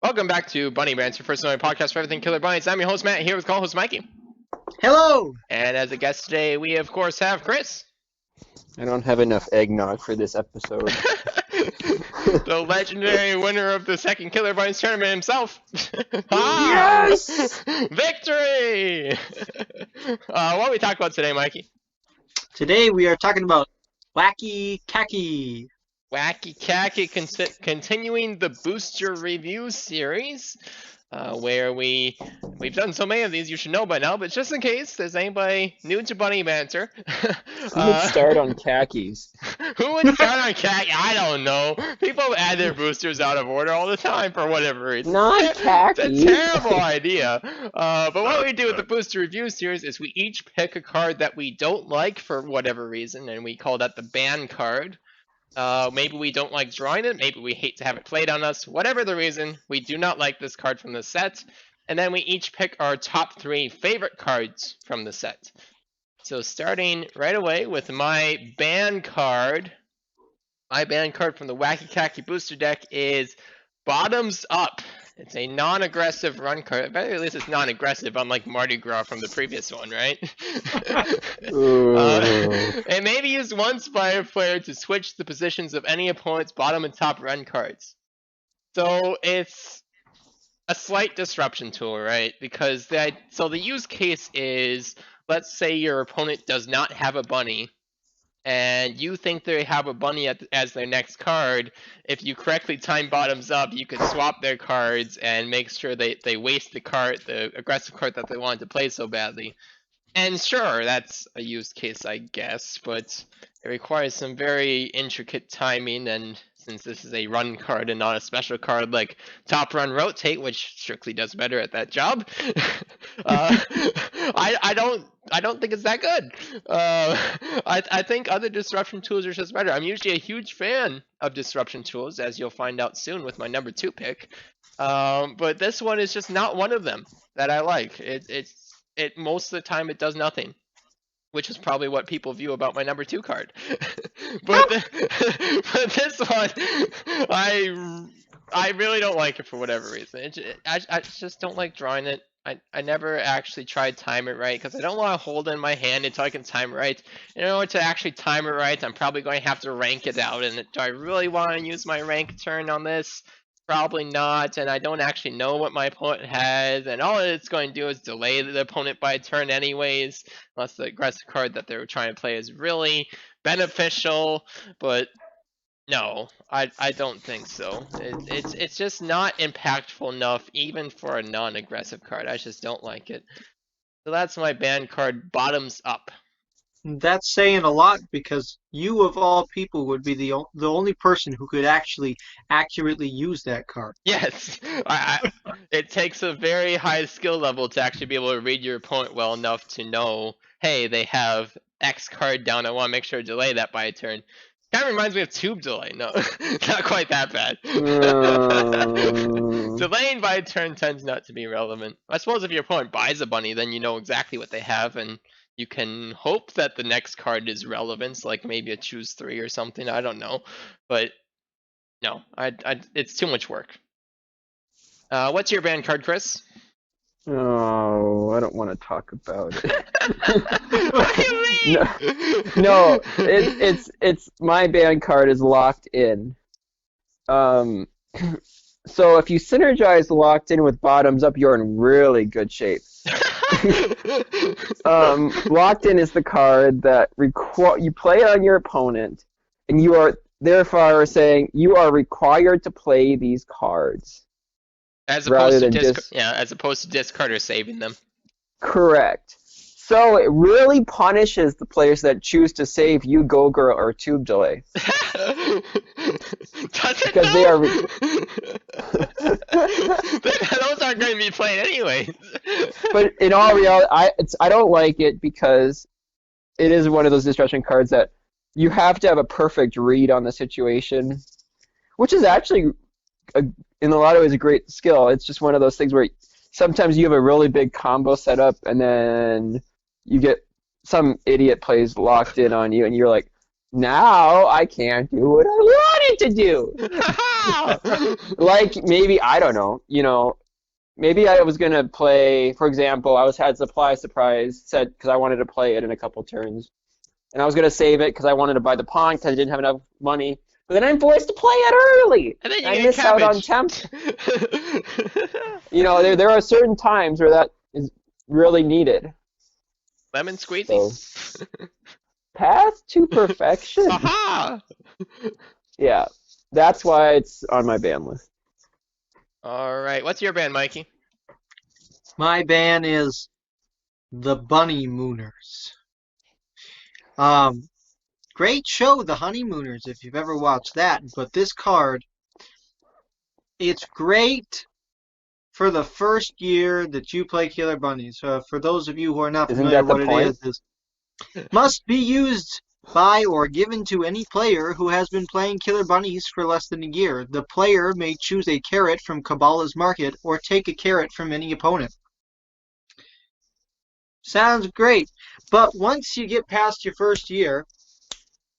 Welcome back to Bunny Banter, first and only podcast for everything Killer Bunnies. I'm your host, Matt, here with co-host Mikey. Hello! And as a guest today, we of course have Chris. I don't have enough eggnog for this episode. The legendary winner of the second Killer Bunnies tournament himself. Yes! Victory! What are we talking about today, Mikey? Today we are talking about Wacky Khaki. Wacky Khaki, continuing the booster review series, where we've done so many of these, you should know by now, but just in case there's anybody new to Bunny Banter. Who would start on khakis? Who would start on khaki? I don't know. People add their boosters out of order all the time for whatever reason. Not khaki. It's a terrible idea. But what we do with the booster review series is we each pick a card that we don't like for whatever reason, and we call that the ban card. Maybe we don't like drawing it, maybe we hate to have it played on us, whatever the reason, we do not like this card from the set, and then we each pick our top 3 favorite cards from the set. So starting right away with my ban card from the Wacky Khaki booster deck is Bottoms Up. It's a non-aggressive run card. At very least it's non-aggressive, unlike Mardi Gras from the previous one, right? It may be used once by a player to switch the positions of any opponent's bottom and top run cards. So it's a slight disruption tool, right? Because the use case is, let's say your opponent does not have a bunny, and you think they have a bunny as their next card. If you correctly time Bottoms Up, you could swap their cards and make sure they waste the aggressive card that they wanted to play so badly. And sure, that's a use case, I guess, but it requires some very intricate timing, and since this is a run card and not a special card like Top Run Rotate, which strictly does better at that job, I don't think it's that good. I think other disruption tools are just better. I'm usually a huge fan of disruption tools, as you'll find out soon with my number 2 pick. But this one is just not one of them that I like. It most of the time it does nothing, which is probably what people view about my number 2 card. but this one, I really don't like it for whatever reason. I just don't like drawing it. I never actually tried time it right because I don't want to hold it in my hand until I can time it right. In order to actually time it right, I'm probably going to have to rank it out. And do I really want to use my rank turn on this? Probably not, and I don't actually know what my opponent has, and all it's going to do is delay the opponent by a turn anyways, unless the aggressive card that they're trying to play is really beneficial. But no, I don't think so. It's just not impactful enough even for a non-aggressive card. I just don't like it. So that's my ban card, Bottoms Up. That's saying a lot because you of all people would be the only person who could actually accurately use that card. Yes, it takes a very high skill level to actually be able to read your opponent well enough to know, hey, they have X card down, I want to make sure to delay that by a turn. Kind of reminds me of Tube Delay. No, not quite that bad. Delaying by a turn tends not to be relevant. I suppose if your opponent buys a bunny, then you know exactly what they have, and you can hope that the next card is relevant, like maybe a choose 3 or something. I don't know, but no, it's too much work. What's your ban card, Chris? Oh, I don't want to talk about it. What do you mean? No, it's my ban card is Locked In. So if you synergize Locked In with Bottoms Up, you're in really good shape. Locked In is the card that you play on your opponent, and you are therefore saying you are required to play these cards. As opposed to discard or saving them. Correct. So it really punishes the players that choose to save You Go Girl or Tube Delay. Because they are. Those aren't going to be played anyway. But in all reality, I don't like it because it is one of those disruption cards that you have to have a perfect read on the situation, which is actually in a lot of ways a great skill. It's just one of those things where sometimes you have a really big combo set up and then you get some idiot plays Locked In on you and you're like, now I can't do what I wanted to do. Like maybe I don't know, maybe I was gonna play. For example, had Supply Surprise set because I wanted to play it in a couple turns, and I was gonna save it because I wanted to buy the pawn because I didn't have enough money. But then I'm forced to play it early. And then you I get miss out on cabbage. temp. There are certain times where that is really needed. Lemon squeezy. So, path to perfection. Aha! Yeah, that's why it's on my ban list. All right, what's your band, Mikey? My ban is the Bunnymooners. Great show, The Honeymooners, if you've ever watched that. But this card, it's great for the first year that you play Killer Bunnies. For those of you who are not Isn't familiar that the what point? it is must be used by or given to any player who has been playing Killer Bunnies for less than a year. The player may choose a carrot from Kabbalah's market or take a carrot from any opponent. Sounds great, but once you get past your first year,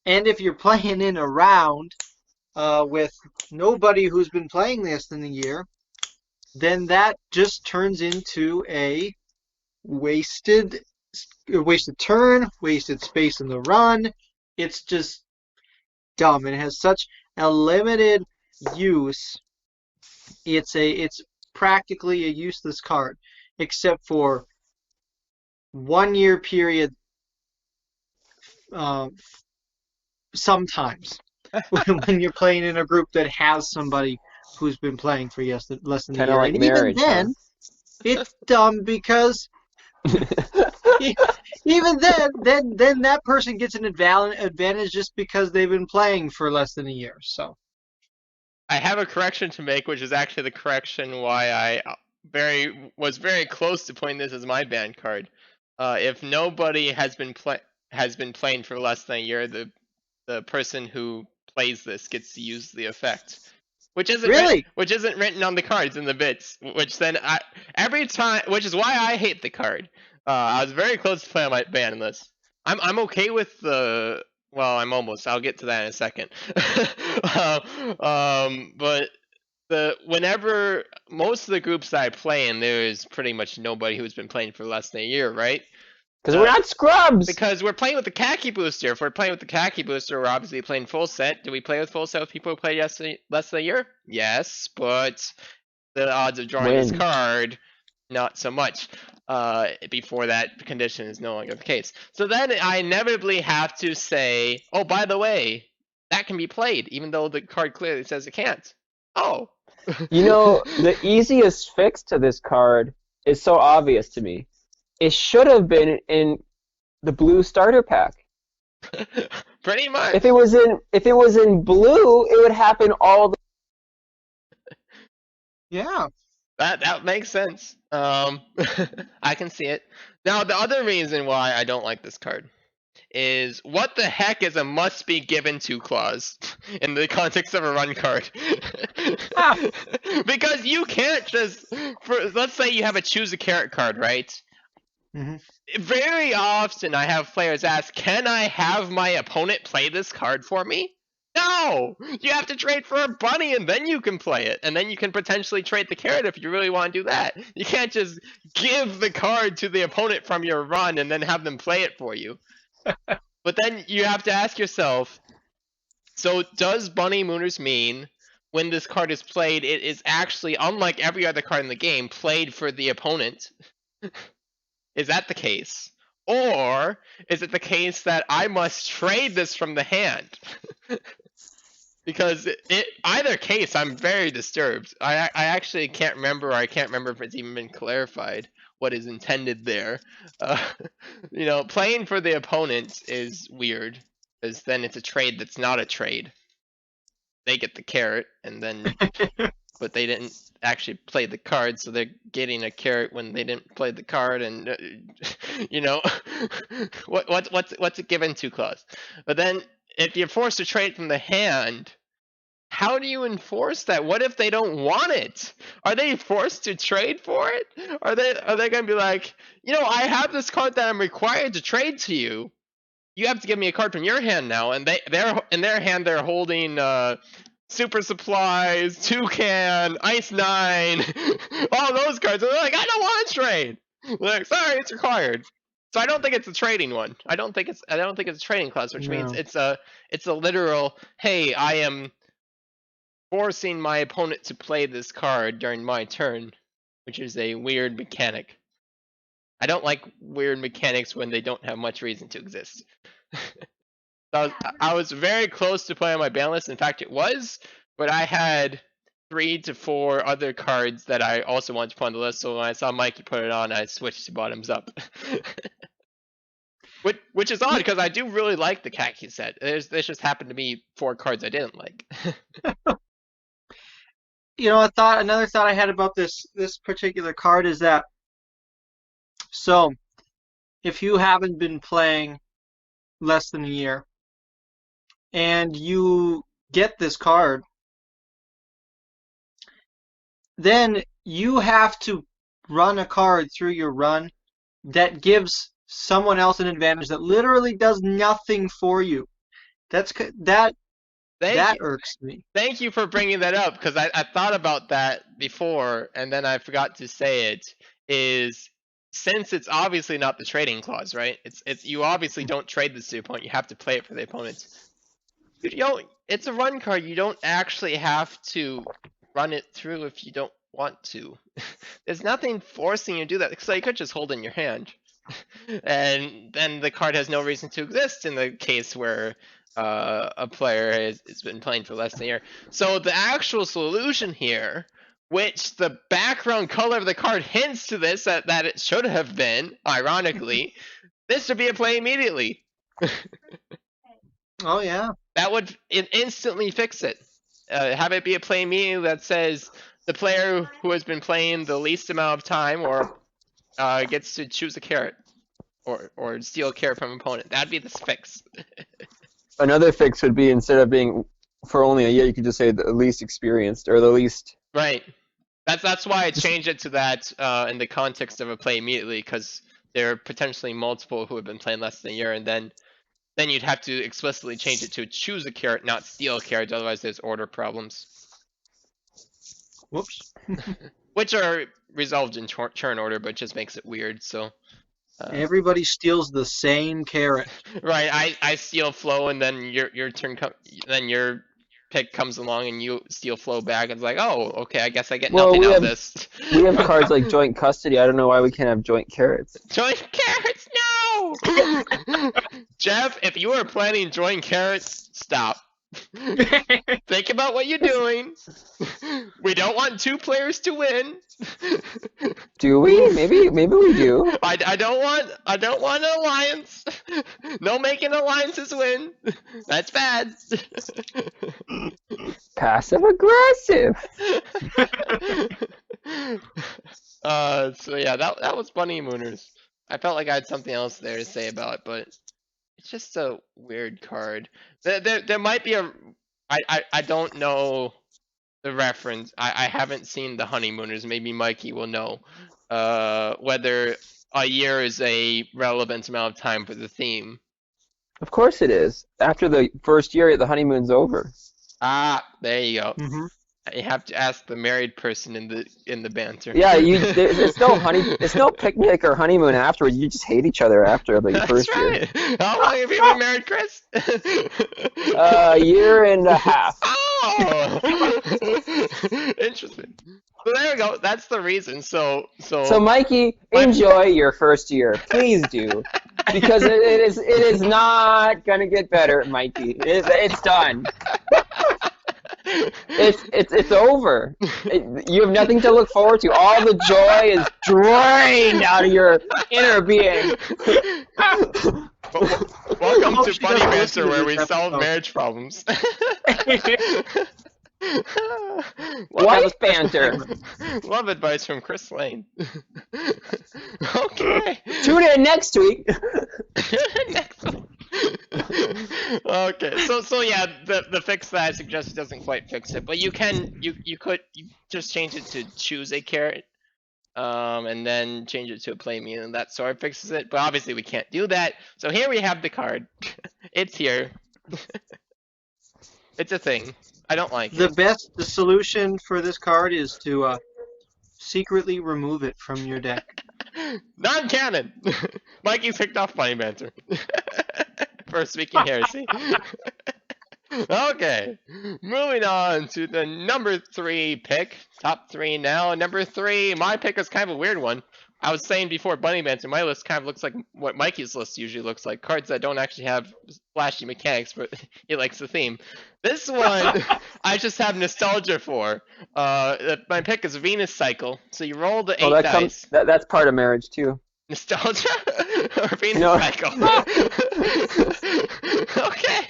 and if you're playing in a round with nobody who's been playing less than a year, then that just turns into a wasted turn, wasted space in the run. It's just dumb. It has such a limited use. It's practically a useless card, except for 1 year period. Sometimes when you're playing in a group that has somebody who's been playing for less than a Kind of year, like and even marriage, huh? then, it's dumb because even then that person gets an advantage just because they've been playing for less than a year. So I have a correction to make, which is actually the correction why I was very close to putting this as my ban card. If nobody has been playing for less than a year, the person who plays this gets to use the effect, which isn't really, which isn't written on the cards in the bits. Which then every time, which is why I hate the card. I was very close to playing my ban list. I'm okay with the. Well, I'm almost. I'll get to that in a second. But whenever most of the groups that I play in, there is pretty much nobody who's been playing for less than a year, right? Because we're not scrubs. Because we're playing with the khaki booster. If we're playing with the khaki booster, we're obviously playing full set. Do we play with full set with people who play less than a year? Yes, but the odds of drawing this Win. card, not so much. Before that condition is no longer the case. So then I inevitably have to say, oh, by the way, that can be played, even though the card clearly says it can't. Oh. The easiest fix to this card is so obvious to me. It should have been in the blue starter pack. Pretty much. If it was in blue, it would happen all the yeah. That makes sense. I can see it. Now, the other reason why I don't like this card is what the heck is a must be given to clause in the context of a run card? Because you can't just, let's say you have a choose a carrot card, right? Mm-hmm. Very often I have players ask, can I have my opponent play this card for me? No! You have to trade for a bunny and then you can play it. And then you can potentially trade the carrot if you really want to do that. You can't just give the card to the opponent from your run and then have them play it for you. But then you have to ask yourself, so does Bunny Mooners mean when this card is played, it is actually, unlike every other card in the game, played for the opponent? Is that the case? Or is it the case that I must trade this from the hand? Because either case, I'm very disturbed. I actually can't remember, or I can't remember if it's even been clarified what is intended there. Playing for the opponent is weird, because then it's a trade that's not a trade. They get the carrot, and then, but they didn't actually play the card, so they're getting a carrot when they didn't play the card, and what's a given to clause? But then, if you're forced to trade from the hand, how do you enforce that? What if they don't want it? Are they forced to trade for it? Are they gonna be like, I have this card that I'm required to trade to you. You have to give me a card from your hand now, and they're in their hand they're holding Super Supplies, Toucan, Ice 9, all those cards. And they're like, I don't want to trade. Like, sorry, it's required. So I don't think it's a trading one. I don't think it's a trading clause, which means No. it's a literal, hey, I am forcing my opponent to play this card during my turn, which is a weird mechanic. I don't like weird mechanics when they don't have much reason to exist. I was very close to playing my ban list. In fact, it was, but I had 3 to 4 other cards that I also wanted to put on the list. So when I saw Mikey put it on, I switched to bottoms up. Which is odd because I do really like the khaki set. There's just happened to be 4 cards I didn't like. You know, another thought I had about this particular card is that, so if you haven't been playing less than a year and you get this card, then you have to run a card through your run that gives someone else an advantage that literally does nothing for you. That irks me. Thank you for bringing that up because I thought about that before and then I forgot to say it. Is since it's obviously not the trading clause, right? It's you obviously don't trade this to your opponent. You have to play it for the opponent. You don't. It's a run card. You don't actually have to run it through if you don't want to. There's nothing forcing you to do that because you could just hold it in your hand, and then the card has no reason to exist in the case where a player has been playing for less than a year. So the actual solution here, which the background color of the card hints to this, that it should have been, ironically, this should be a play immediately. Oh yeah. That would instantly fix it. Have it be a play immediately that says the player who has been playing the least amount of time or gets to choose a carrot or steal a carrot from an opponent. That'd be the fix. Another fix would be instead of being for only a year, you could just say the least experienced or the least. Right. That's why I changed it to that in the context of a play immediately, because there are potentially multiple who have been playing less than a year, and then you'd have to explicitly change it to choose a carrot, not steal a carrot. Otherwise, there's order problems. Whoops. Which are resolved in turn order, but just makes it weird. So. Everybody steals the same carrot. Right, I steal flow, and then your turn then your pick comes along, and you steal flow back. It's like, oh, okay, I guess I get nothing out of this. We have cards like joint custody. I don't know why we can't have joint carrots. Joint carrots, no! Jeff, if you are planning joint carrots, stop. Think about what you're doing. We don't want 2 players to win. Do we? Maybe we do. I don't want an alliance. No making alliances win. That's bad. Passive aggressive. So yeah, that was Bunny Mooners. I felt like I had something else there to say about it, but it's just a weird card. There might be a I don't know the reference. I haven't seen the Honeymooners. Maybe Mikey will know whether a year is a relevant amount of time for the theme. Of course it is. After the first year, the honeymoon's over. Ah, there you go. Mm-hmm. You have to ask the married person in the banter. Yeah, it's no picnic or honeymoon afterwards. You just hate each other after the first right. year. How long have you been married, Chris? A year and a half. Oh, interesting. So there we go. That's the reason. So Mikey, enjoy your first year. Please do, because it is not gonna get better, Mikey. It's done. It's over. You have nothing to look forward to. All the joy is drained out of your inner being. Welcome to Funny Banter, where we solve marriage problems. What banter? Love advice from Chris Lane. Okay. Tune in next week. Next week. Okay, so yeah, the fix that I suggested doesn't quite fix it, but you could just change it to choose a carrot, and then change it to a play me, and that sort of fixes it. But obviously we can't do that. So here we have the card. It's here. It's a thing. I don't like The it. the solution for this card is to secretly remove it from your deck. Non-canon. Mikey's kicked off Bunny Banter for speaking heresy. Okay, moving on to the number 3 pick. Top 3 now. Number 3, my pick is kind of a weird one. I was saying before Bunny Banter, my list kind of looks like what Mikey's list usually looks like. Cards that don't actually have flashy mechanics, but he likes the theme. This one, I just have nostalgia for. My pick is Venus Cycle. So you roll the Oh, 8 dice. that's part of marriage too. Nostalgia or Venus No. Cycle? Okay.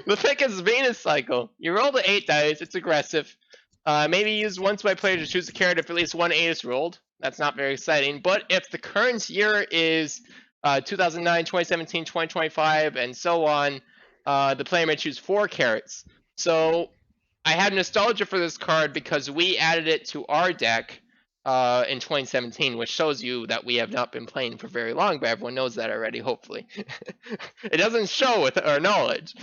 The pick is Venus Cycle. You roll the 8 dice. It's aggressive. Maybe used once by player to choose a card if at least one 8 is rolled. That's not very exciting. But if the current year is 2009, 2017, 2025, and so on, the player may choose 4 carrots. So I have nostalgia for this card because we added it to our deck in 2017, which shows you that we have not been playing for very long, but everyone knows that already, hopefully. It doesn't show with our knowledge,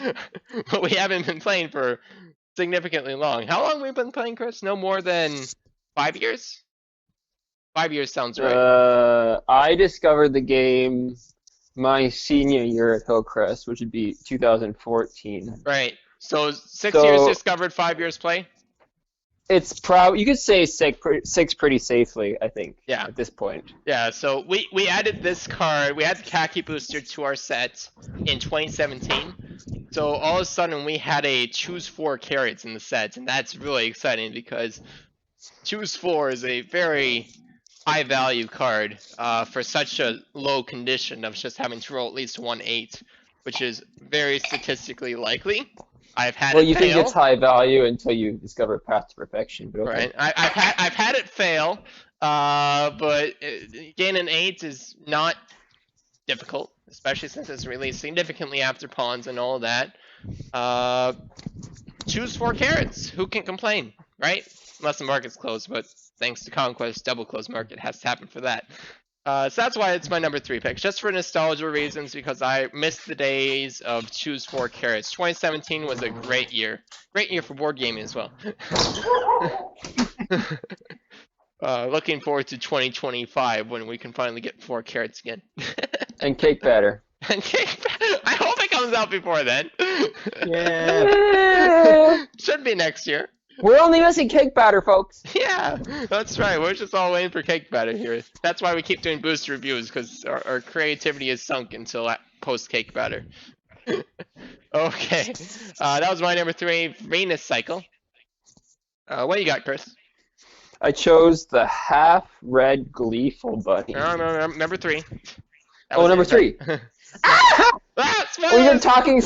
but we haven't been playing for significantly long. How long have we been playing, Chris? No more than 5 years? 5 years sounds right. I discovered the game my senior year at Hillcrest, which would be 2014. Right. So 6 So- years discovered, 5 years play? It's probably, you could say six pretty safely, I think. Yeah. At this point. Yeah, so we added this card, we added the Khaki booster to our set in 2017. So all of a sudden we had a choose 4 carrots in the set, and that's really exciting because choose 4 is a very high value card for such a low condition of just having to roll at least 1 8, which is very statistically likely. I've had Well, it you fail. think it's high value until you discover Path to Perfection. But okay. Right. I've had it fail, but gaining 8 is not difficult, especially since it's released significantly after pawns and all of that. Choose 4 carrots. Who can complain, right? Unless the market's closed, but thanks to Conquest, double closed market has to happen for that. So that's why it's my number 3 pick, just for nostalgia reasons, because I missed the days of choose 4 carrots. 2017 was a great year for board gaming as well. Looking forward to 2025 when we can finally get 4 carrots again. And cake batter. And I hope it comes out before then. Yeah. Should be next year. We're only missing cake batter, folks. Yeah, that's right. We're just all waiting for cake batter here. That's why we keep doing booster reviews, because our creativity is sunk until post cake batter. Okay, that was my number 3, Venus Cycle. What do you got, Chris? I chose the half red gleeful bunny. No, number 3. Oh, number 3. Spoilers! We've been talking.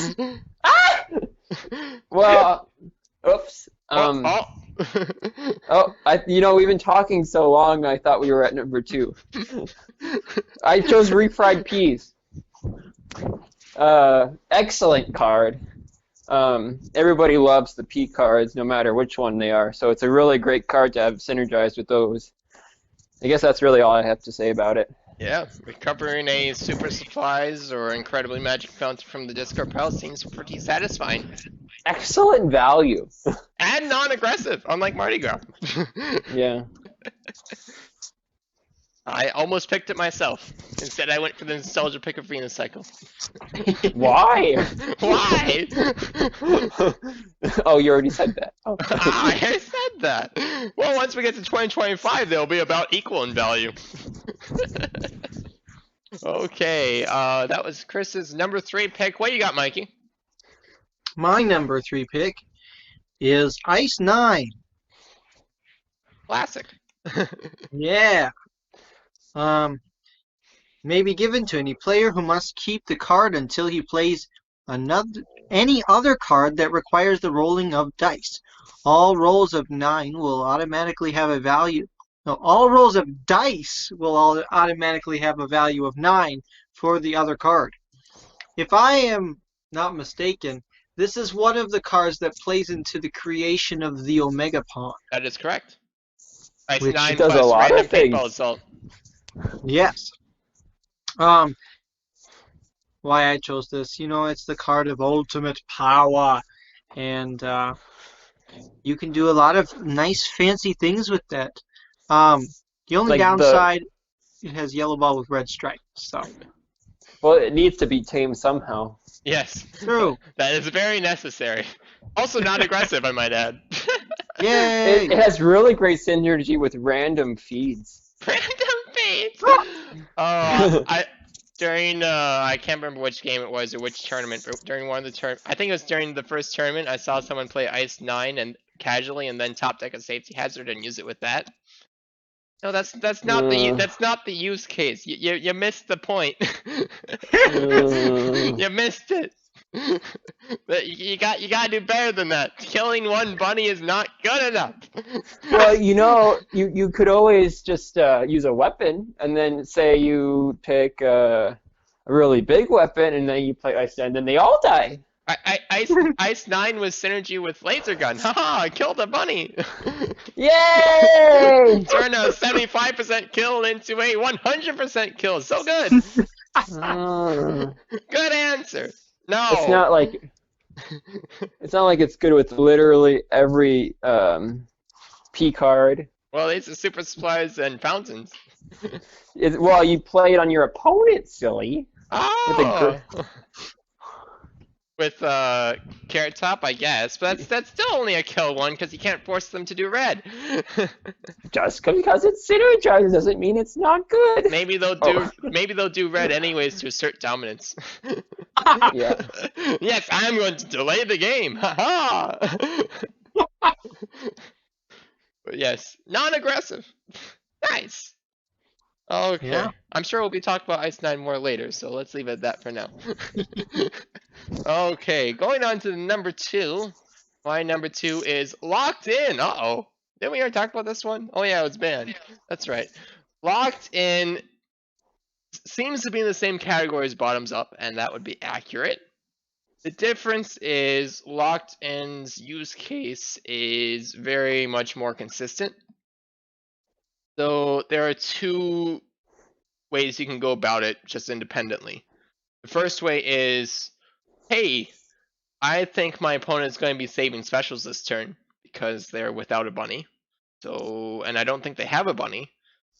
Well, oops. Oh. We've been talking so long. I thought we were at number 2. I chose refried peas. Excellent card. Everybody loves the pea cards, no matter which one they are. So it's a really great card to have synergized with those. I guess that's really all I have to say about it. Yeah, recovering a super supplies or incredibly magic fountain from the discard pile seems pretty satisfying. Excellent value. And non-aggressive, unlike Mardi Gras. Yeah. I almost picked it myself. Instead, I went for the nostalgia pick of Venus Cycle. Why? Why? Oh, you already said that. Oh. I said that. Well, once we get to 2025, they'll be about equal in value. Okay, that was Chris's number 3 pick. What you got, Mikey? My number 3 pick is Ice 9. Classic. Yeah. May be given to any player who must keep the card until he plays any other card that requires the rolling of dice. All rolls of 9 will automatically have a value. No, all rolls of dice will automatically have a value of 9 for the other card. If I am not mistaken, this is one of the cards that plays into the creation of the Omega Pawn. That is correct. Ice Which 9 does a plus lot of random things. paintball assault. Yes. Why I chose this, it's the card of ultimate power. and you can do a lot of nice, fancy things with that. The only Like downside, it has yellow ball with red stripe. So well, it needs to be tamed somehow. Yes, true. that is very necessary. Also not aggressive, I might add. Yay! It has really great synergy with random feeds. Random beats. I during I can't remember which game it was or which tournament, but during one of the I think it was during the first tournament, I saw someone play Ice 9 and casually, and then top deck a safety hazard and use it with that. No, that's not the use case. You missed the point. You missed it. But you gotta do better than that. Killing one bunny is not good enough. Well, you could always just use a weapon, and then say you pick a really big weapon, and then you play Ice 9, and then they all die. Ice 9 was synergy with laser gun. Haha, I killed a bunny. Yay! Turn a 75% kill into a 100% kill. So good. Good answer. No. It's not like it's good with literally every P card. Well, these are super supplies and fountains. Well, you play it on your opponent, silly. Oh. With Carrot Top, I guess, but that's still only a kill one because you can't force them to do red. Just because it synergizes doesn't mean it's not good. Maybe they'll do red anyways to assert dominance. Yeah. Yes, I'm going to delay the game. Haha. But yes, non-aggressive. Nice. Okay. Yeah. I'm sure we'll be talking about Ice 9 more later, so let's leave it at that for now. Okay, going on to the number 2. My number 2 is Locked In. Uh-oh. Didn't we already talk about this one? Oh yeah, it was banned. That's right. Locked In seems to be in the same category as Bottoms Up, and that would be accurate. The difference is Locked In's use case is very much more consistent. So there are two ways you can go about it just independently. The first way is, hey, I think my opponent is going to be saving specials this turn because they're without a bunny. So, and I don't think they have a bunny.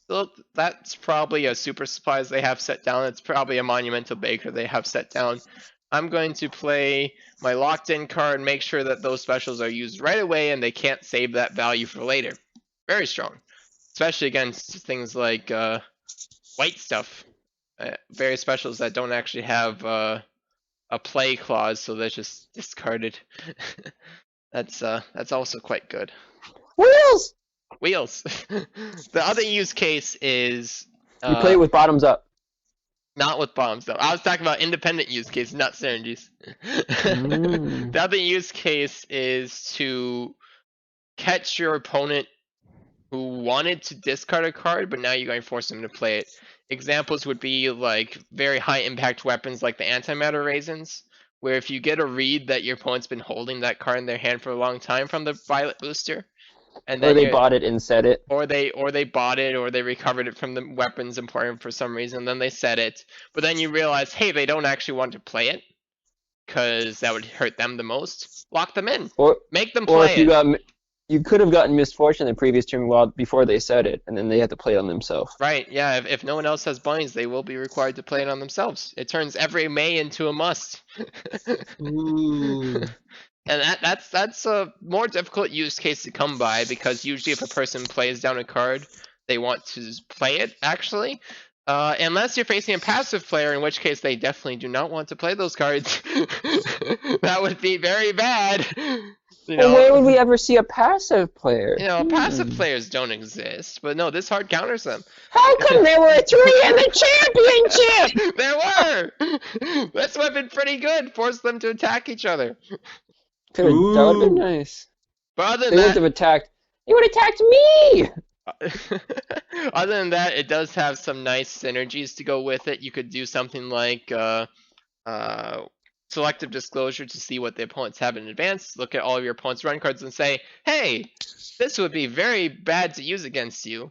So that's probably a super supplies they have set down. It's probably a monumental baker they have set down. I'm going to play my locked in card and make sure that those specials are used right away and they can't save that value for later. Very strong. Especially against things like white stuff. Various specials that don't actually have a play clause, so they're just discarded. That's also quite good. Wheels! Wheels. The other use case is You play it with Bottoms Up. not with bombs though. I was talking about independent use case, not synergies. The other use case is to catch your opponent who wanted to discard a card, but now you're going to force them to play it. Examples would be like very high impact weapons like the antimatter raisins, where if you get a read that your opponent's been holding that card in their hand for a long time from the violet booster, and then Or they bought it and set it. or they bought it, or they recovered it from the weapons emporium for some reason, then they set it, but then you realize, hey, they don't actually want to play it because that would hurt them the most. Lock them in. Or Make them or play if you it. got you could have gotten misfortune in the previous turn before they set it, and then they had to play it on themselves. Right, yeah, if no one else has bunnies, they will be required to play it on themselves. It turns every May into a must. Ooh. And that's a more difficult use case to come by, because usually if a person plays down a card, they want to play it, actually. Unless you're facing a passive player, in which case they definitely do not want to play those cards. That would be very bad. Well, where would we ever see a passive player? Passive players don't exist, but no, this hard counters them. How come there were 3 in the championship? There were! This would have been pretty good. Force them to attack each other. That would have been nice. But other They than wouldn't have attacked. They would have attacked me! other than that, it does have some nice synergies to go with it. You could do something like selective disclosure to see what the opponents have in advance. Look at all of your opponent's run cards and say, hey, this would be very bad to use against you.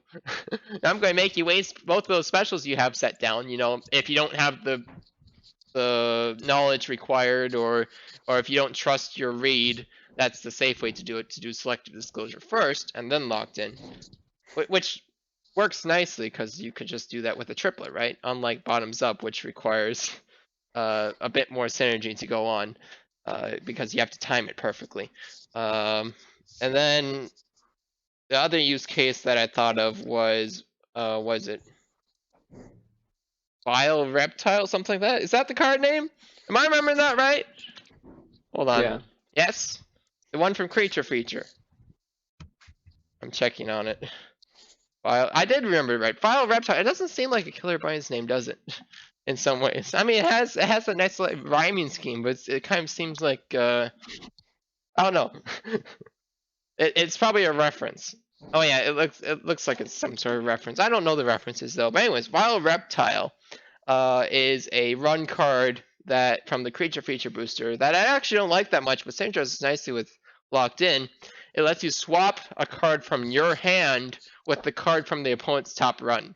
I'm going to make you waste both of those specials you have set down. If you don't have the the knowledge required, or if you don't trust your read, that's the safe way to do it, to do selective disclosure first and then locked in, which works nicely because you could just do that with a triplet, right? Unlike bottoms up, which requires a bit more synergy to go on, because you have to time it perfectly. And then the other use case that I thought of was it Vile Reptile, something like that? Is that the card name? Am I remembering that right? Hold on. Yeah. Yes? The one from Creature Feature. I'm checking on it. I did remember it right. Vile Reptile. It doesn't seem like a Killer Bunnies name, does it? In some ways. I mean, it has a nice like, rhyming scheme, but it kind of seems like I don't know. It's probably a reference. Oh yeah, it looks like it's some sort of reference. I don't know the references though. But anyways, Vile Reptile is a run card that from the Creature Feature booster that I actually don't like that much, but synergizes nicely with Locked In. It lets you swap a card from your hand with the card from the opponent's top run.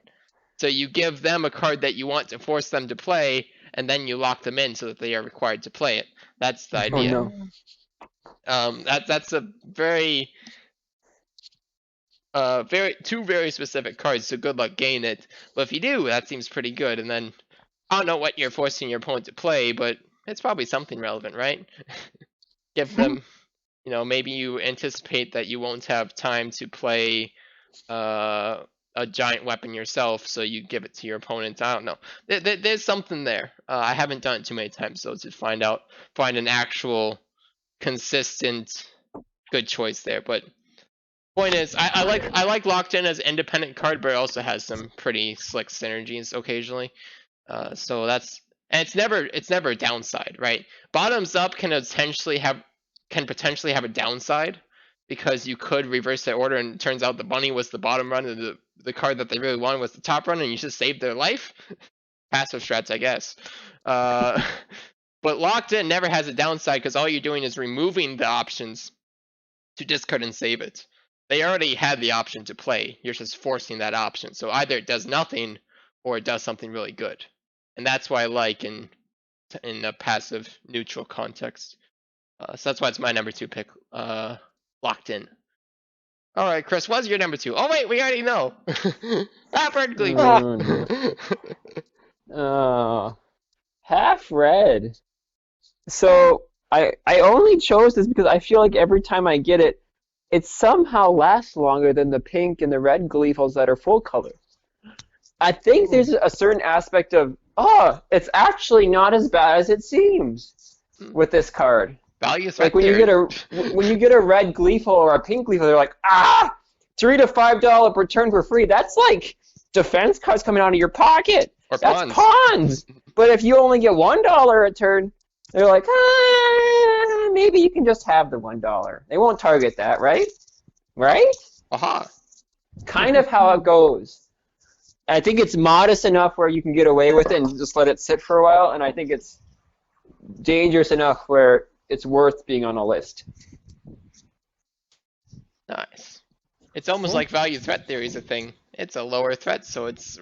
So you give them a card that you want to force them to play, and then you lock them in so that they are required to play it. That's the Oh idea. no. That's a very two very specific cards, so good luck getting it. But if you do, that seems pretty good. And then I don't know what you're forcing your opponent to play, but it's probably something relevant, right? Give them, maybe you anticipate that you won't have time to play a giant weapon yourself, so you give it to your opponent. I don't know. There's something there. I haven't done it too many times, so to find an actual consistent good choice there. But point is, I like Locked In as an independent card, but it also has some pretty slick synergies occasionally. So that's, and it's never a downside, right? Bottoms up can potentially have a downside because you could reverse their order and it turns out the bunny was the bottom run and the card that they really wanted was the top run and you just saved their life. Passive strats, I guess. But Locked In never has a downside because all you're doing is removing the options to discard and save it. They already had the option to play. You're just forcing that option. So either it does nothing or it does something really good. And that's why I like in a passive neutral context. So that's why it's my number 2 pick, Locked In. All right, Chris, what's your number 2? Oh wait, we already know. Half-red Gleeful. Oh, no. Half red. So I only chose this because I feel like every time I get it, it somehow lasts longer than the pink and the red Gleeful's that are full color. I think there's a certain aspect of, it's actually not as bad as it seems with this card. Value's Like right there. when you get a red Gleeful or a pink Gleeful, they're like, $3 to $5 return for free. That's like defense cards coming out of your pocket. Or That's pawns. But if you only get $1 return, they're like, maybe you can just have the $1. They won't target that, right? Right? Aha. Kind of how it goes. I think it's modest enough where you can get away with it and just let it sit for a while, and I think it's dangerous enough where it's worth being on a list. Nice. It's almost like value threat theory is a thing. It's a lower threat, so it's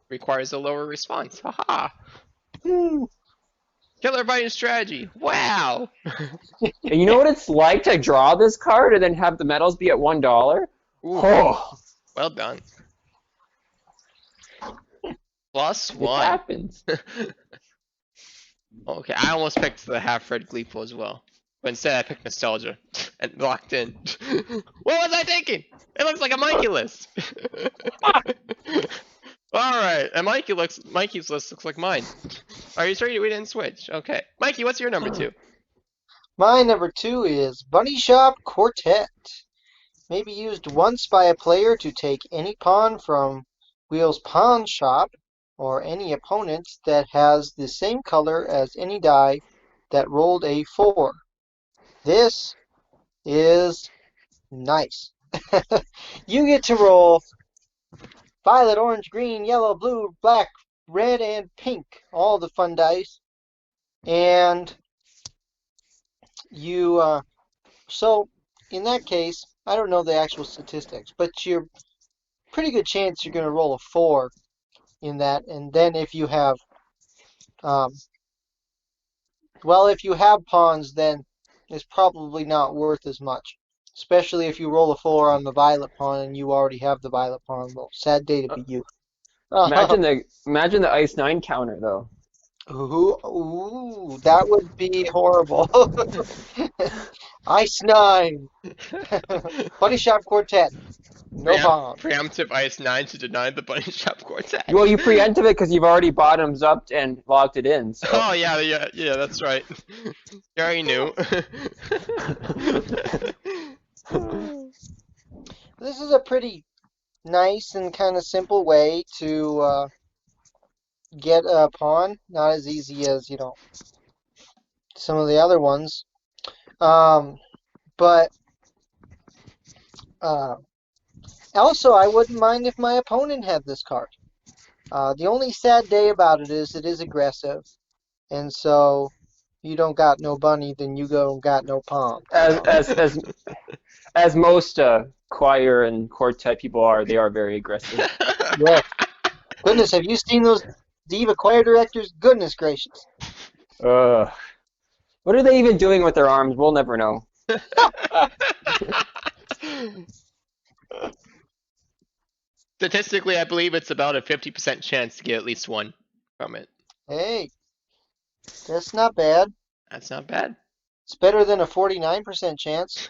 requires a lower response. Haha. Killer Bunnies strategy. Wow. And you know what it's like to draw this card and then have the medals be at $1? Ooh, Oh, well done. +1. it happens. Okay, I almost picked the half-red Gleeful as well. But instead I picked Nostalgia and Locked In. What was I thinking? It looks like a Mikey list. Alright, and Mikey's list looks like mine. Are you sure we didn't switch? Okay. Mikey, what's your number 2? My number 2 is Bunny Shop Quartet. May be used once by a player to take any pawn from Wheel's Pawn Shop or any opponent that has the same color as any die that rolled a 4. This is nice. You get to roll violet, orange, green, yellow, blue, black, red, and pink. All the fun dice. And you, so in that case, I don't know the actual statistics, but you're pretty good chance you're going to roll a 4 in that. And then if you have Um, well, if you have pawns, then it's probably not worth as much. Especially if you roll a 4 on the violet pawn and you already have the violet pawn. Well, sad day to Uh, be you. imagine the Ice 9 counter though. Ooh, that would be horrible. Ice 9. Bunny Shop Quartet. No pawn. Preemptive Ice 9 to deny the Bunny Shop Quartet. Well, you preemptive it because you've already bottoms up and locked it in. So. Oh, yeah, that's right. You already knew. This is a pretty nice and kind of simple way to get a pawn. Not as easy as, some of the other ones. But uh, also, I wouldn't mind if my opponent had this card. The only sad day about it is aggressive. And so you don't got no bunny, then you don't got no pawn. as as as as most choir and quartet people are, they are very aggressive. Yeah. Goodness, have you seen those diva choir directors? Goodness gracious. What are they even doing with their arms? We'll never know. Statistically, I believe it's about a 50% chance to get at least one from it. Hey, that's not bad. That's not bad. It's better than a 49% chance.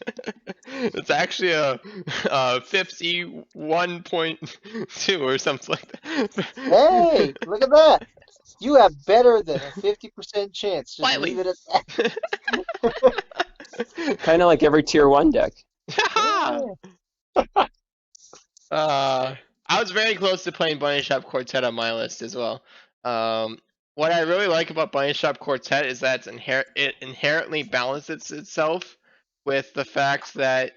It's actually a 51.2 or something like that. Hey, look at that. You have better than a 50% chance. Just Slightly. leave it at that. Kind of like every tier 1 deck. I was very close to playing Bunny Shop Quartet on my list as well. What I really like about Bunny Shop Quartet is that it inherently balances itself with the fact that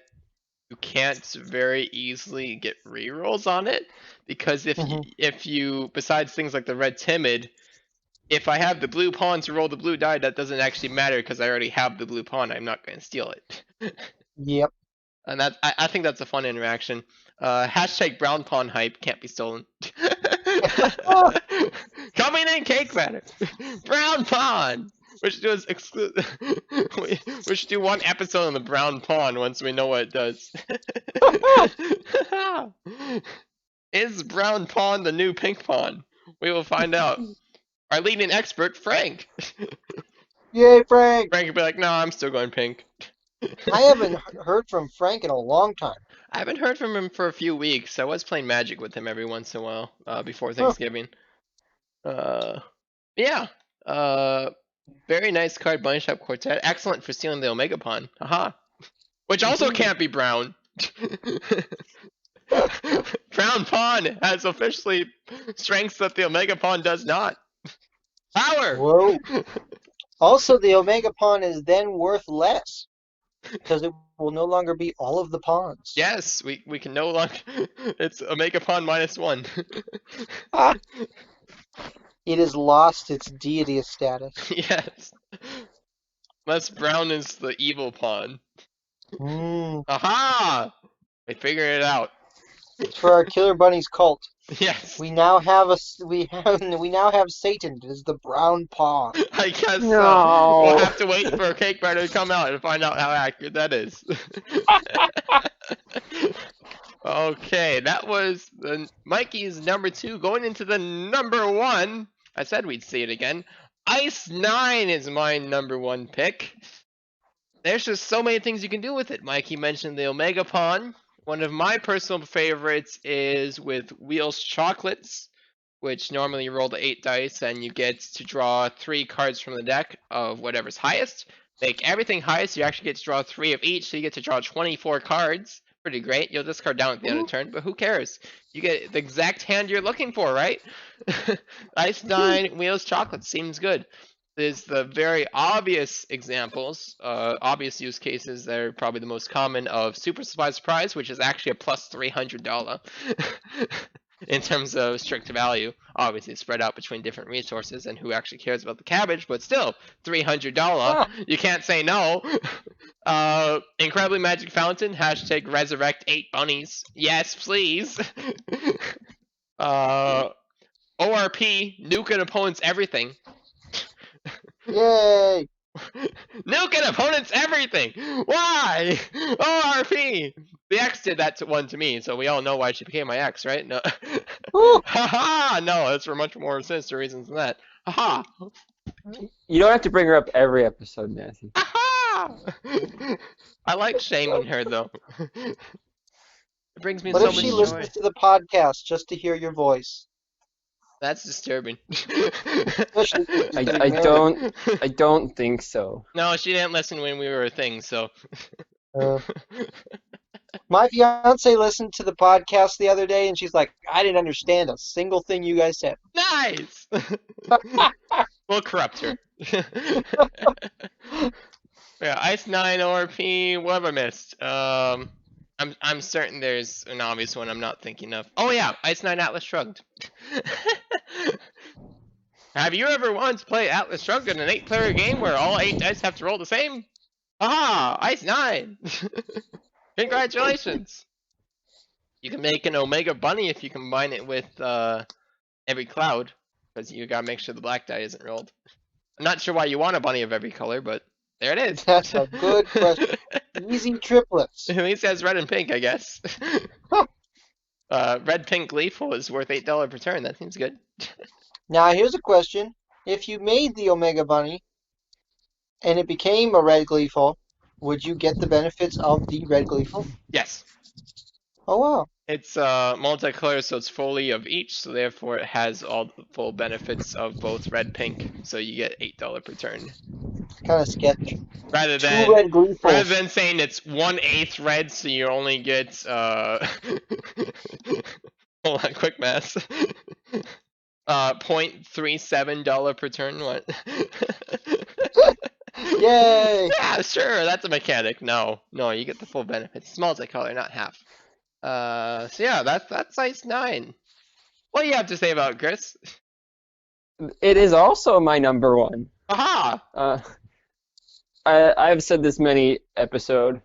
you can't very easily get rerolls on it, because if you besides things like the red timid, if I have the blue pawn to roll the blue die, that doesn't actually matter because I already have the blue pawn. I'm not going to steal it. Yep. And I think that's a fun interaction. Hashtag brown pawn hype can't be stolen. Coming in cake batter. Brown pawn. We should do one episode on the brown pawn once we know what it does. Is brown pawn the new pink pawn? We will find out. Our leading expert, Frank. Yay, Frank. Frank would be like, no, I'm still going pink. I haven't heard from Frank in a long time. I haven't heard from him for a few weeks. I was playing Magic with him every once in a while before Thanksgiving. Yeah. Very nice card, Bunny Shop Quartet. Excellent for stealing the Omega Pawn. Haha. Which also can't be brown. Brown Pawn has officially strengths that the Omega Pawn does not. Power! Whoa. Also, the Omega pawn is then worth less because it will no longer be all of the pawns. Yes, we can no longer. It's Omega Pawn -1. It has lost its deity status. Yes. Unless brown is the evil pawn. Aha! We figured it out. It's for our Killer Bunnies cult. Yes. We now have Satan as the brown pawn. I guess No. we'll have to wait for a cake batter to come out and find out how accurate that is. Okay, that was Mikey's number 2. Going into the number 1. I said we'd see it again. Ice 9 is my number 1 pick. There's just so many things you can do with it. Mikey mentioned the Omega Pawn. One of my personal favorites is with Wheels Chocolates, which normally you roll the 8 dice and you get to draw 3 cards from the deck of whatever's highest. Make everything highest, you actually get to draw 3 of each, so you get to draw 24 cards. Pretty great. You'll discard down at the end of the turn, but who cares? You get the exact hand you're looking for, right? Ice 9, Wheels Chocolates seems good. There's the very obvious examples, obvious use cases that are probably the most common of Super Surprise, which is actually a plus $300 in terms of strict value. Obviously, it's spread out between different resources and who actually cares about the cabbage, but still, $300. You can't say no. Incredibly Magic Fountain, hashtag resurrect 8 bunnies. Yes, please. ORP, nuke an opponent's everything. Yay! Nuking opponents everything! Why? ORP! The X did that one to me, so we all know why she became my ex, right? No. Woo! Haha! No, it's for much more sinister reasons than that. Haha! You don't have to bring her up every episode, Matthew. Haha! I like shaming her though. It brings me What so if she much listens joy. to the podcast just to hear your voice? That's disturbing. Especially since she's I, getting I married. don't think so. No, she didn't listen when we were a thing, so. Uh, my fiance listened to the podcast the other day, and she's like, "I didn't understand a single thing you guys said." Nice! We'll corrupt her. Yeah, Ice 9 ORP, what have I missed? I'm certain there's an obvious one I'm not thinking of. Oh yeah, Ice 9 Atlas Shrugged. Have you ever wanted to play Atlas Shrugged in an 8-player game where all 8 dice have to roll the same? Aha! Ice 9! Congratulations! You can make an Omega Bunny if you combine it with every cloud, because you gotta make sure the black die isn't rolled. I'm not sure why you want a bunny of every color, but there it is. That's a good question. Easy triplets. At least it has red and pink, I guess. Red pink lethal is worth $8 per turn. That seems good. Now, here's a question. If you made the Omega Bunny and it became a red gleeful, would you get the benefits of the red gleeful? Yes. Oh, wow. It's multicolor, so it's fully of each, so therefore it has all the full benefits of both red pink. So you get $8 per turn. Kind of sketch. Rather Two than red gleeful. rather than saying it's 1/8 red, so you only get hold on, quick math. $0.37 per turn. What? Yay! Yeah, sure. That's a mechanic. No, you get the full benefits. It's multicolor, not half. So yeah, that's Ice 9. What do you have to say about it, Chris? It is also my number one. Aha! I've said this many episode.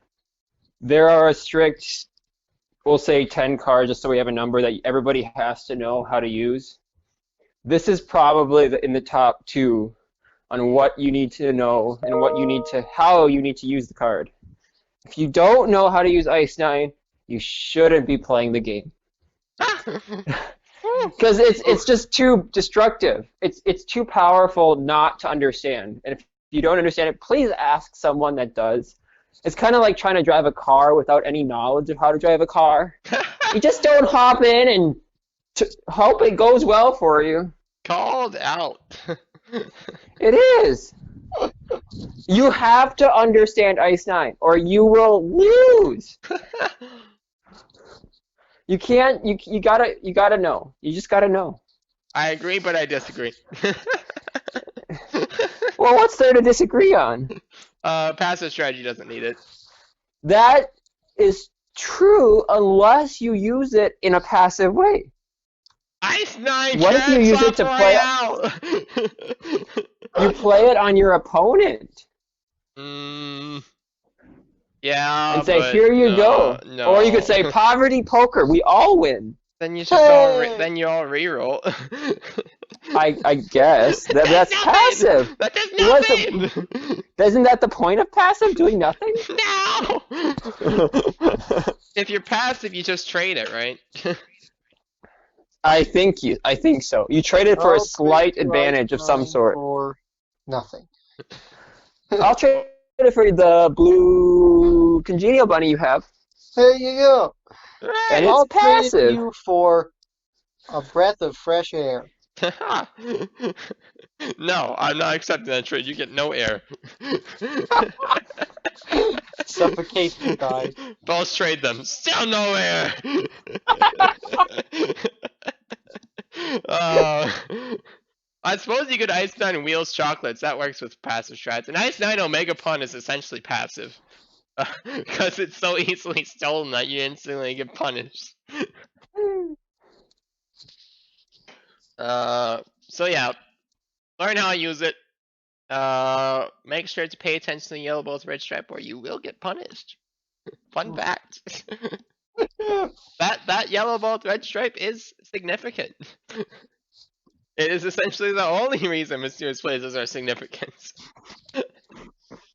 There are a strict, we'll say 10 cards, just so we have a number that everybody has to know how to use. This is probably in the top 2 on what you need to know and how you need to use the card. If you don't know how to use Ice 9, you shouldn't be playing the game. Because it's just too destructive. It's too powerful not to understand. And if you don't understand it, please ask someone that does. It's kind of like trying to drive a car without any knowledge of how to drive a car. You just don't hop in and hope it goes well for you. Called out. It is. You have to understand Ice 9, or you will lose. You can't. You gotta know. You just gotta know. I agree, but I disagree. Well, what's there to disagree on? Passive strategy doesn't need it. That is true unless you use it in a passive way. Ice 9 What if you use it to play? out? You play it on your opponent Yeah. and say, but "Here you no, go." No. Or you could say, "Poverty poker. We all win." Then you should then you all reroll. I guess that's nothing! passive. That does What's nothing. Isn't that the point of passive? Doing nothing? No. If you're passive, you just trade it, right? I think so. You trade it for a slight advantage of some sort. Or nothing. I'll trade it for the blue congenial bunny you have. There you go. And I'll it's trade passive. you for a breath of fresh air. No, I'm not accepting that trade. You get no air. Suffocate and die. Both trade them. Still no air. I suppose you could Ice 9 Wheels Chocolates. That works with passive strats. And Ice 9 Omega Pun is essentially passive. Because it's so easily stolen that you instantly get punished. So yeah, learn how to use it. Make sure to pay attention to the yellow bolt red stripe or you will get punished. Fun fact. that yellow bolt red stripe is significant. It is essentially the only reason mysterious places are significant.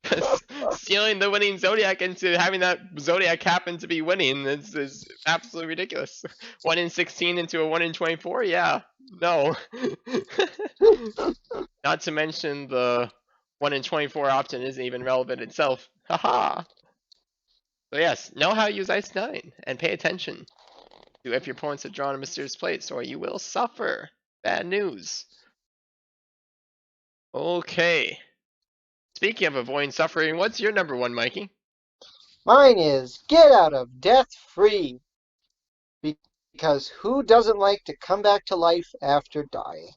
Because stealing the winning Zodiac into having that Zodiac happen to be winning is absolutely ridiculous. 1 in 16 into a 1 in 24? Yeah. No. Not to mention the 1 in 24 option isn't even relevant itself. Haha. So yes, know how to use Ice 9 and pay attention to if your opponents have drawn a mysterious place or you will suffer. Bad news. Okay. Speaking of avoiding suffering, what's your number 1, Mikey? Mine is get out of death free. Because who doesn't like to come back to life after dying?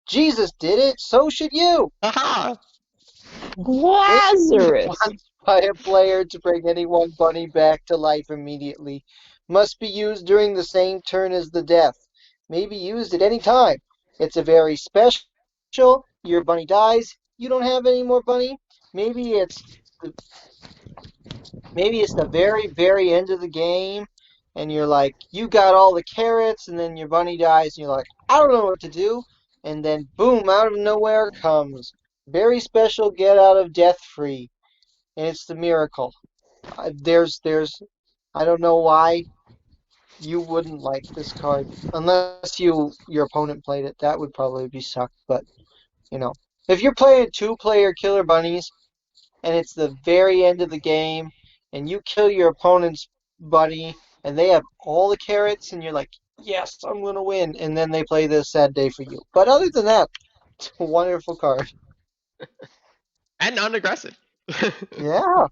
Jesus did it, so should you. Haha! Lazarus. Once by a player to bring any one bunny back to life immediately. Must be used during the same turn as the death. May be used at any time. It's a very special. Your bunny dies. You don't have any more bunny. Maybe it's the very, very end of the game, and you're like, you got all the carrots, and then your bunny dies, and you're like, I don't know what to do. And then, boom, out of nowhere comes very special get out of death free. And it's the miracle. There's, I don't know why you wouldn't like this card. Unless your opponent played it. That would probably be sucked, but, if you're playing 2-player Killer Bunnies, and it's the very end of the game, and you kill your opponent's buddy, and they have all the carrots, and you're like, yes, I'm going to win, and then they play this sad day for you. But other than that, it's a wonderful card. And non-aggressive. Yeah.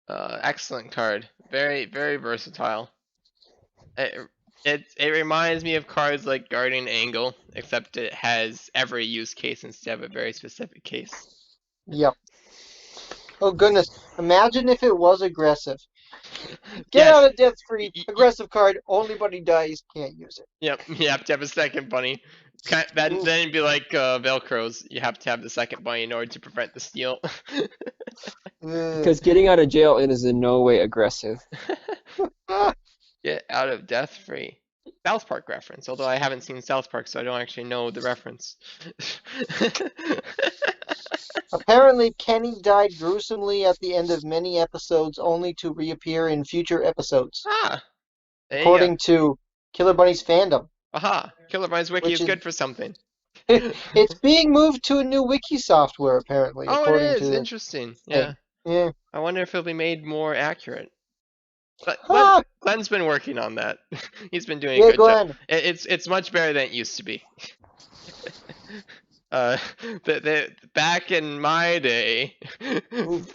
Excellent card. Very, very versatile. It reminds me of cards like Guardian Angle, except it has every use case instead of a very specific case. Yep. Oh, goodness. Imagine if it was aggressive. Get Yes. out of death free. Aggressive card. Only buddy dies. Can't use it. Yep, you have to have a second bunny. Then it'd be like Velcros. You have to have the second bunny in order to prevent the steal. Because getting out of jail it is in no way aggressive. Get out of death free. South Park reference, although I haven't seen South Park, so I don't actually know the reference. Apparently, Kenny died gruesomely at the end of many episodes, only to reappear in future episodes, Ah, there you according to Killer Bunnies fandom. Aha, Killer Bunnies Wiki is good for something. It's being moved to a new wiki software, apparently. Oh, according it is. to Interesting. Yeah. Yeah. I wonder if it'll be made more accurate. But Ah! Glenn's been working on that. He's been doing a Yeah, good job. Glenn. It's much better than it used to be. Back in my day,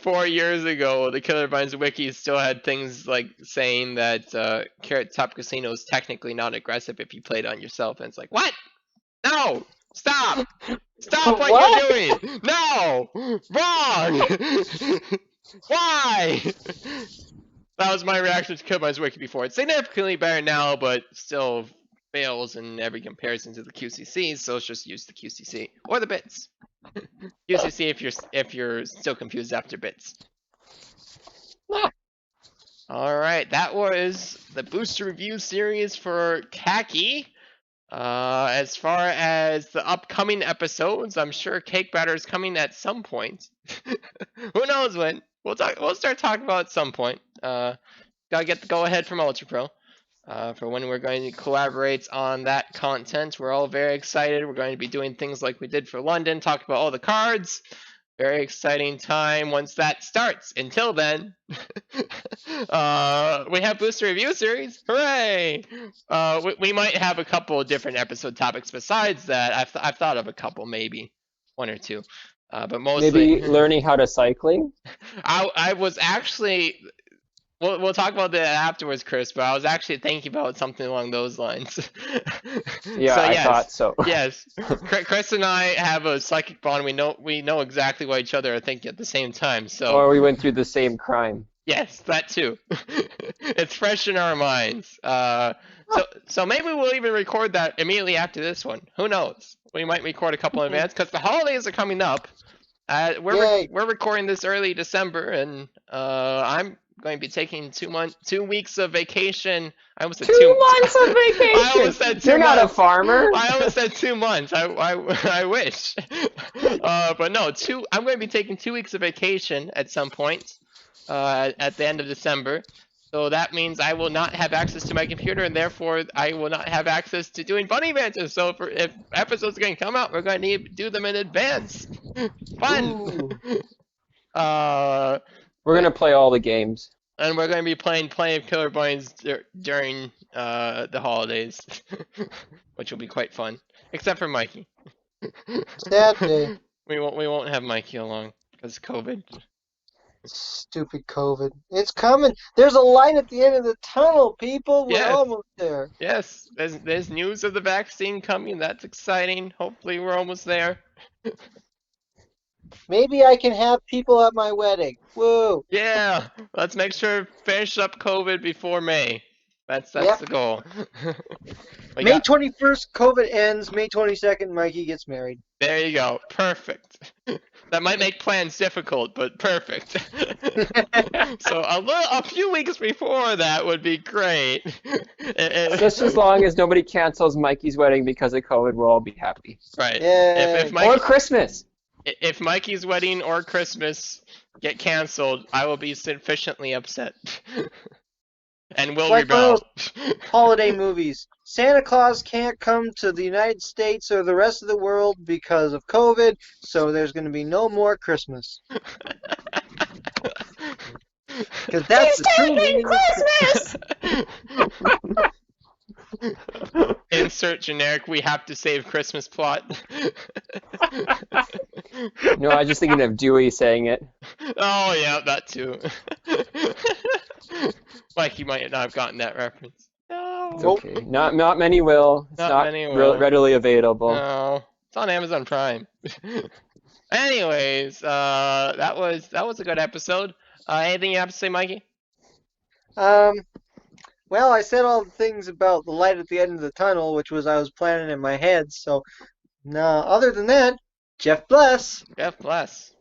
4 years ago, the Killer Bunnies wiki still had things like saying that Carrot Top Casino is technically not aggressive if you play it on yourself, and it's like, what? No! Stop! Stop what you're doing! No! Wrong! Why? That was my reaction to Killer Bunnies wiki before. It's significantly better now, but still fails in every comparison to the QCC, so let's just use the QCC or the bits. QCC if you're still confused after bits. All right, that was the booster review series for Khaki. As far as the upcoming episodes, I'm sure Cake Batter is coming at some point. Who knows when? We'll start talking about it at some point. Gotta get the go ahead from Ultra Pro. For when we're going to collaborate on that content. We're all very excited. We're going to be doing things like we did for London, talk about all the cards. Very exciting time once that starts. Until then, we have Booster Review Series. Hooray! We might have a couple of different episode topics besides that. I've thought of a couple, maybe 1 or 2. But mostly... Maybe learning how to cycling? I was actually... We'll talk about that afterwards, Chris, but I was actually thinking about something along those lines. Yeah, so, I thought so. Yes. Chris and I have a psychic bond. We know exactly what each other are thinking at the same time. So Or we went through the same crime. yes, that too. It's fresh in our minds. So maybe we'll even record that immediately after this one. Who knows? We might record a couple in advance because the holidays are coming up. We're recording this early December, and I'm going to be taking 2 weeks of vacation. I almost said 2 months of vacation. I almost said 2 You're not a months. farmer. I almost said 2 months. I wish. But no, I'm going to be taking 2 weeks of vacation at some point at the end of December. So that means I will not have access to my computer, and therefore I will not have access to doing bunny banters. So if episodes are going to come out, we're going to need to do them in advance. Fun. We're gonna play all the games. And we're going to be playing plenty of Killer Bunnies during the holidays, which will be quite fun. Except for Mikey. Sad day. We won't have Mikey along because COVID. Stupid COVID. It's coming. There's a light at the end of the tunnel, people. We're Yes. almost there. Yes, there's news of the vaccine coming. That's exciting. Hopefully we're almost there. Maybe I can have people at my wedding. Woo. Yeah, let's make sure to finish up COVID before May. That's Yep. the goal. May 21st, COVID ends. May 22nd, Mikey gets married. There you go. Perfect. That might make plans difficult, but perfect. So a few weeks before that would be great. Just as long as nobody cancels Mikey's wedding because of COVID, we'll all be happy. Right. Yay. If Mikey, Or Christmas. if Mikey's wedding or Christmas get canceled, I will be sufficiently upset. And will Like rebel. Holiday movies. Santa Claus can't come to the United States or the rest of the world because of COVID, so there's going to be no more Christmas. Because that's the true meaning of Christmas! Insert generic, we have to save Christmas plot. No, I was just thinking of Dewey saying it. Oh, yeah, that too. Like you might not have gotten that reference. No. It's okay. Not many will. It's Not not many will. readily available. No. It's on Amazon Prime. Anyways, that was a good episode. Anything you have to say, Mikey? Well, I said all the things about the light at the end of the tunnel, which was I was planning in my head, so no, other than that, Jeff bless. Jeff bless.